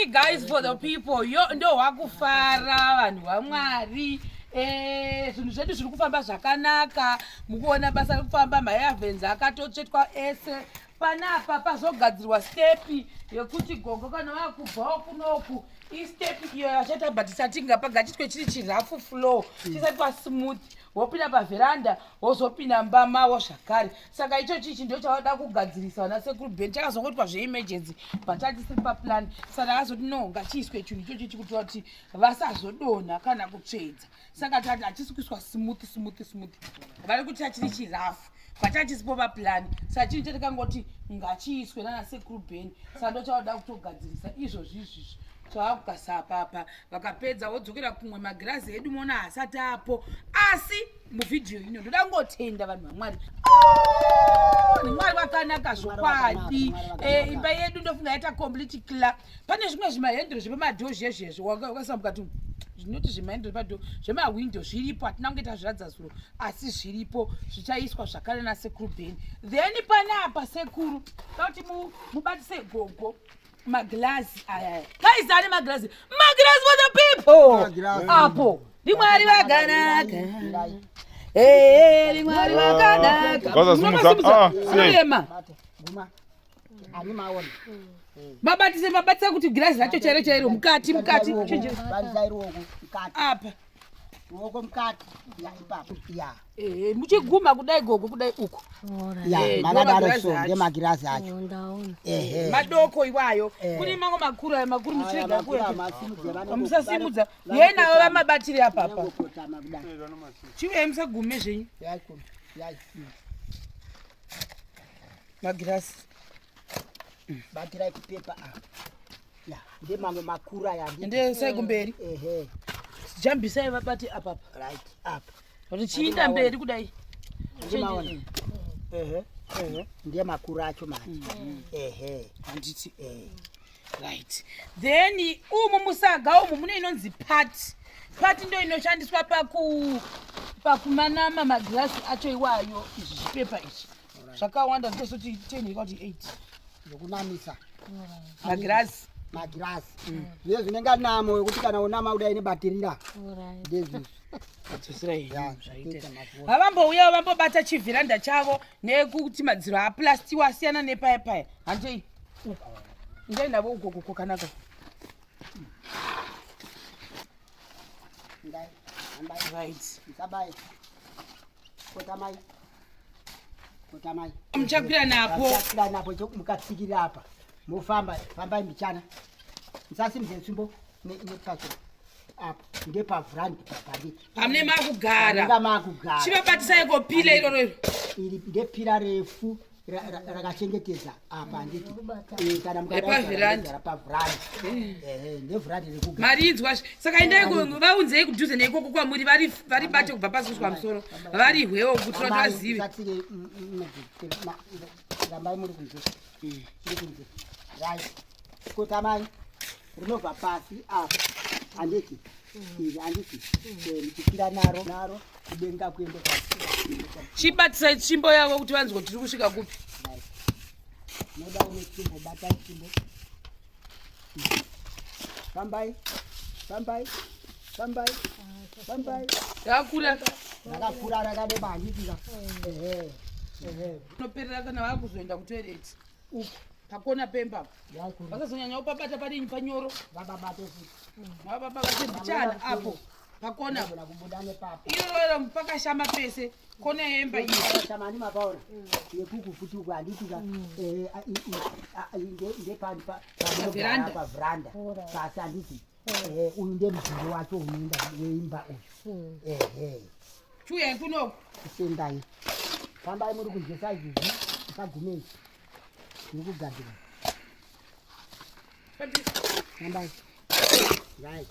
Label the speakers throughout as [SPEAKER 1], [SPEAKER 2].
[SPEAKER 1] Hey guys, for the people, yo ndo wakufara vanhu vaMwari. Zvinhu zvedu zviri kufamba zvakanaka. Mukuona basa rikufamba, mayavenzi akatotsvetwa ese. Panapa pazogadzirwa stepi yekuti gogo kana vakubvawo kunoku istepi iyo yachaita but isatinga pagachitwe chiri chirafu flow chisati pasmooth wopinda pavheranda wozopinda mbamawo zvakare. Saka ichochi chinhu chavada kugadzirisa vana sekuru Ben chakazongotwa zveemergency but hatisiri paplan. Saka akazoti no ngachiiswe chinhu ichochi chikutora kuti vasazodonha kana kutsvedza. Saka tati hatisi kuiswa smooth. Vari kuti chachiri chirafu but hachisipo paplan. Saka chinhu chatakangoti ngachiiswe nana sekuru Ben. Saka ndo chavada kutogadzirisa izvozvi twakugasa papa vakapedza wodzokera kumwe magirazi edu mona hasati apo. Asi muvhidhiyo ino ndoda ngotenda vanhu vaMwari. Mwari wakanaka zvokwadi. Imba yedu ndofunga yaita complete clear. Pane zvimwe zvimahendro zvepamadho zvezvezvo wakasambuka tu zvinoti zvimahendro zvepadho zvemawindo zviripo hatina kunge tazviradza zuro asi zviripo zvichaiswa zvakare nasekuru Ben. Then panapa sekuru kuti mubatise gogo maglazi aya kaizani maglazi for the people apo limwari vaganaka limwari vaganaka unoema mabatisa kuti glazi racho chairo mukati apa
[SPEAKER 2] ruoko mukati ipapo ya
[SPEAKER 1] muchiguma kudai gogo kudai uko
[SPEAKER 2] makadaro so ngemagirazi acho
[SPEAKER 1] madoko iwayo kune mango makuru muchirega kuya musasimudza yenawo vamabatiri apapa chiuye musagume zvenyu magirazi
[SPEAKER 2] batira kupepa ya ndemango makuru aya
[SPEAKER 1] ndesai kumberi jambisai vabati apapa
[SPEAKER 2] right up
[SPEAKER 1] kuti chiinda mberi kudai
[SPEAKER 2] ndiye makuru acho manje
[SPEAKER 1] handiti right. Then umu musaga umu mune inonzi pati ndo inoshandiswa pakumanama magirasi acho iwayo izvi zvipepa izvi zvakawanda ndosoti 10 kuti 8
[SPEAKER 2] zvokunamisa
[SPEAKER 1] magirasi
[SPEAKER 2] zviye zvinenge namo wekuti kana unama kudai nebatirira ndezvizvi
[SPEAKER 1] havambouyawo vambobata chivhiranda chavo nekuti madziro aplastiwa asiyana nepayapaya handei uko ndai navo ugogo kwakanaka muchakwira napo
[SPEAKER 2] mukatsikirira apa mofambai michana musasimudze tsvimbo nepacho apa ndepavhurandi papandiki
[SPEAKER 1] pamune makugara chivabatisai kopila iroro
[SPEAKER 2] iri ndepira refu rakachengetedza apa ndiki kana mukapavhurandi ndevhurandi rekugara
[SPEAKER 1] marinzwa saka endai vaunzei kudhuze neikoko kwamuri vari bate kubva pasi kusvika musoro varihwewo kuti vazive
[SPEAKER 2] rambai muri kunze right kotamai rinobva pasi apa handiki iri handiki muchikwira naro kudenga kuende pasi
[SPEAKER 1] chibatisai tsvimbo yavo kuti vanzwe tiri kusvika kupi
[SPEAKER 2] noda une tsvimbo batai tsvimbo fambai
[SPEAKER 1] rakura
[SPEAKER 2] rakadeba handikika
[SPEAKER 1] unoperera kana vakuzoenda kutoireti uku pakona pemba vasazonyanyawo pabata padinyi panyoro
[SPEAKER 2] vababate futi
[SPEAKER 1] vababa vachebichana apo pakona iroro pakashama pese kona yemba
[SPEAKER 2] shamani mapaona yekuku futi uku handitika ndepavhuranda pasi handiti uyu ndemuziro wacho unoenda weimba uyu
[SPEAKER 1] chiuyai kunoku
[SPEAKER 2] kusendai fambai muri kunzesa izvizvi musagumei ndiri kugadzira fambai right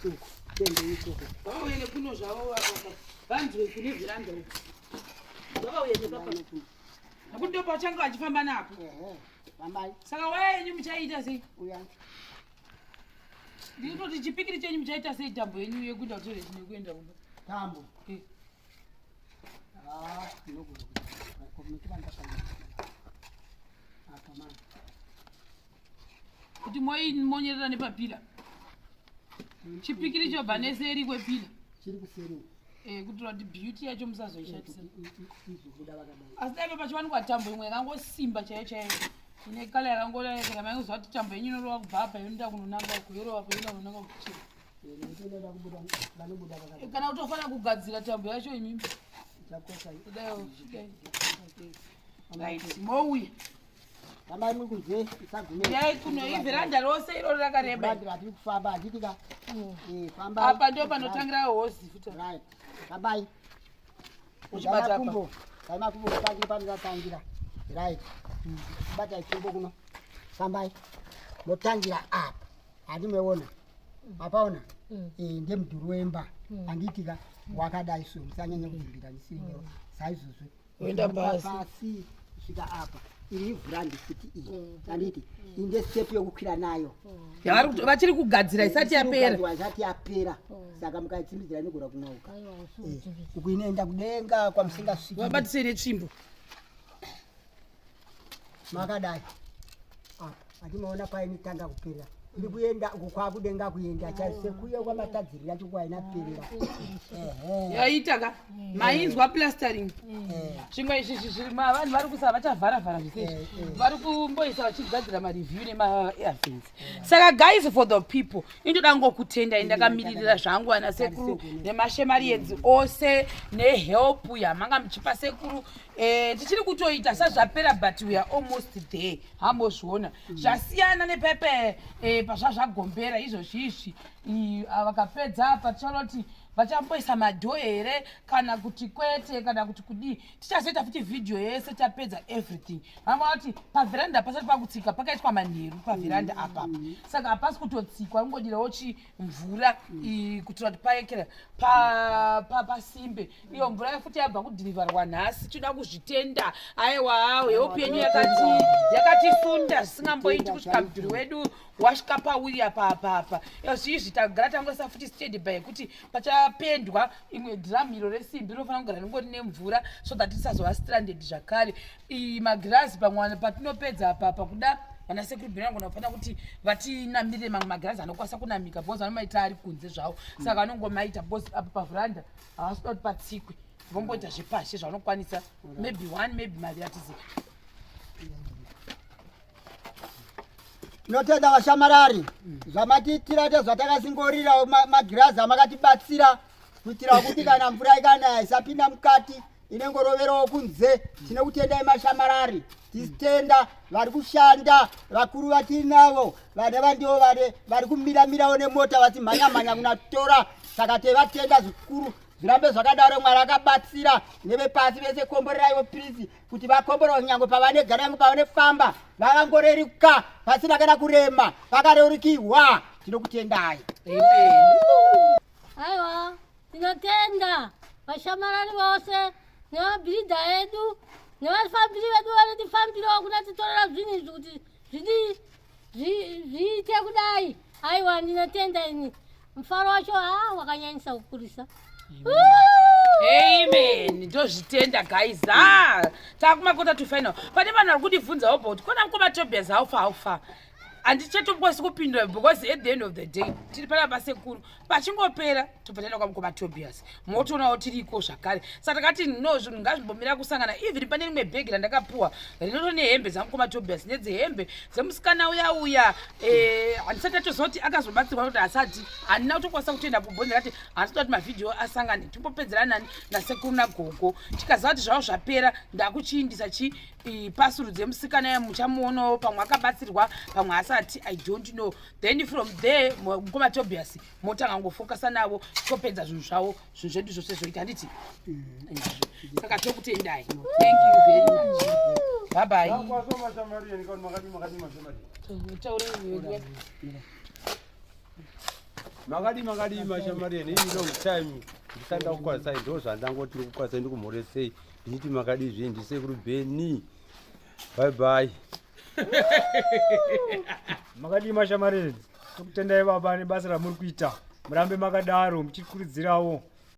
[SPEAKER 2] uku tende ikoko
[SPEAKER 1] vauene kuno zvavo vanzwe kune vhiranda uku vavauene papa akuti ndo pachanga vachifamba napo
[SPEAKER 2] fambai
[SPEAKER 1] saka waya yenyu muchaita sei
[SPEAKER 2] uyai
[SPEAKER 1] ndiri kutoti chipikiri chenyu muchaita sei tambo yenyu yekuenda kutoreti nekuenda kumba
[SPEAKER 2] tambo ndinogona kuti
[SPEAKER 1] kuti monyerera nepapila chipikiri chobva neseri kwepila
[SPEAKER 2] chiri kuseri
[SPEAKER 1] kuitira kuti beauty yacho musazoishatisa asi dai papachiwanikwa tambo imwe yakangosimba chaiyo chaiyo ine kala yakangolekeka maingoziva kuti tambo yenyu inorova kubva apa yonoda kunonanga kuyorova yonoda kunonanga kuchira kana kutofanira kugadzira tambo yacho imimi right mouya
[SPEAKER 2] amai kunze
[SPEAKER 1] yai kuno ivheranda rose iroro rakareba
[SPEAKER 2] ratiri kufamba handitika famba
[SPEAKER 1] apa ndo panotangira hozi futa
[SPEAKER 2] right kabai
[SPEAKER 1] uchibata
[SPEAKER 2] kumbo kaima kumbo pangi panotangira right bata ikumbo kuno fambai motangira apa handimeona apaona ndiye mudhuri wemba handitika wakadai so musanyanya kudzimbira misingero saizvozvo
[SPEAKER 1] uenda
[SPEAKER 2] pasi kusvika apa iri ivhurandi futi iyi handiti inde step yokukwira nayo
[SPEAKER 1] vachiri kugadzira isati
[SPEAKER 2] yapera saka mukaidzimidzira inogona kunauka uku inoenda kudenga kwamusingasviki
[SPEAKER 1] vabatise netsvimbo
[SPEAKER 2] makadai apa hatimaona painitanga kupera iri kuenda uku kwakudenga kuenda chaisekuye kwamatadzirira chikuwa inaperera
[SPEAKER 1] yaitaka mainzwa plastering zvimwe izvi zvirima vanhu vari kusava vachavharavhara zvisezvi vari kumboisa vachigadzira mareview nemaairfins saka guys for the people indoda ngokutendai ndakamiririra zvangu ana sekuru nemashemarienzi ose nehelp yamanga muchipa sekuru tichiri kutoita sazvapera but we are almost there hambozviona zvasiyana nepepe pazvazvagombera izvozvizvi vakapedza patichanoti vachamboisa madho here kana kuti kwete kana kuti kudii tichazoita futi vhidhiyo yese tapedza everything vamona kuti pavheranda pasati pakutsika pakaitwa manheru pavheranda apapa saka hapasi kutotsikwa ingodirawo chimvura kuitira kuti paekera pasimbe iyo mvura futi yabva kudhirivharwa nhasi toda kuzvitenda aiwa heopu yenyu yakatisunda zvisingamboiti kusvika mudhuri wedu wasvika pawiri apapapa izvizvi tagara tangoisa futi stand by kuti pachapendwa imwe dhiramu iro resimbi rinofanira kugara ringori nemvura so that tisazova stranded zvakare magirazi pamwe patinopedza apapa kuda vana sekuru anofanira kuti vatinamirire mamwe magirazi anokwanisa kunamika because vanomaita ari kunze zvavo saka vanongomaita because apa pavhuranda havasida kuti patsikwe vomboita zvepashi zvavanokwanisa maybe one maybe maviri atizivi
[SPEAKER 2] tinotenda vashamarari zvamatiitira tezvatakasingorirawo magirazi amakatibatsira kuitira kuti kana mvura ikanaya isapinda mukati inengoroverawo kunze tinokutendai mashamarari tisitenda vari kushanda vakuru vatinavo vane vandivo vari kumiramirawo nemota vachimhanyamhanya kunatora saka tevatenda zvikuru zvirambe zvakadaro mwari akabatsira nevepasi vese komboreraiwo pirisi kuti vakombora kunyange pavanegara yangu pavanefamba vavangoreruka pasina kana kurema vakarerukiwa tinokutendai
[SPEAKER 3] aiwa tinotenda vashamarari vose nevabhirida edu nevafambiri vedu vanotifambirawo kuna titorera zvinhu izvi kuti zviite kudai aiwa ndinotenda ini mufaro wacho wakanyanyisa kukurisa
[SPEAKER 1] amen ndozvitenda guys takumakota tufainal pane vanhu vari kundibvunzawo about kona mukomatobias haufa handichatombosi kupindura because at the end of the day tiri pana pasekuru pachingopera tobvatenda kwamukomatobias motoonawo tiriko zvakare saka takati no zvinhu ngazvimbomira kusangana even pane rimwe bhegi randakapuwa rinoto nehembe dzamukomatobias nedzehembe dzemusikana uya handisati atozoti akazobatsirwa kuti asati handina kutokwanisa kutoenda kubhonzi rati handitoda kuti mavhidhiyo asangane timbopedzera nasekuru nagogo tikaziva kuti zvavo zvapera ndakuchiindisa pasuru dzemusikana muchamuonawo pamwe akabatsirwa pamwe asati I don't know then from there mukomatobias motanga ngofokasa navo topedza zvinhu zvavo zvinhu zvedu zvose zvoita handiti saka tokutendai thank you very much bye bye
[SPEAKER 4] makadima shamariyeni iyi long time ndisanda kukwazisai ndo zvandangoti ndiri kukwazisai ndikumhoresei ndichiti makadi zviendise kuri beni bye bye
[SPEAKER 5] makadima shamariyeni tokutendai baba nebasa ramuri kuita murambe makadaro muchikurudzirawo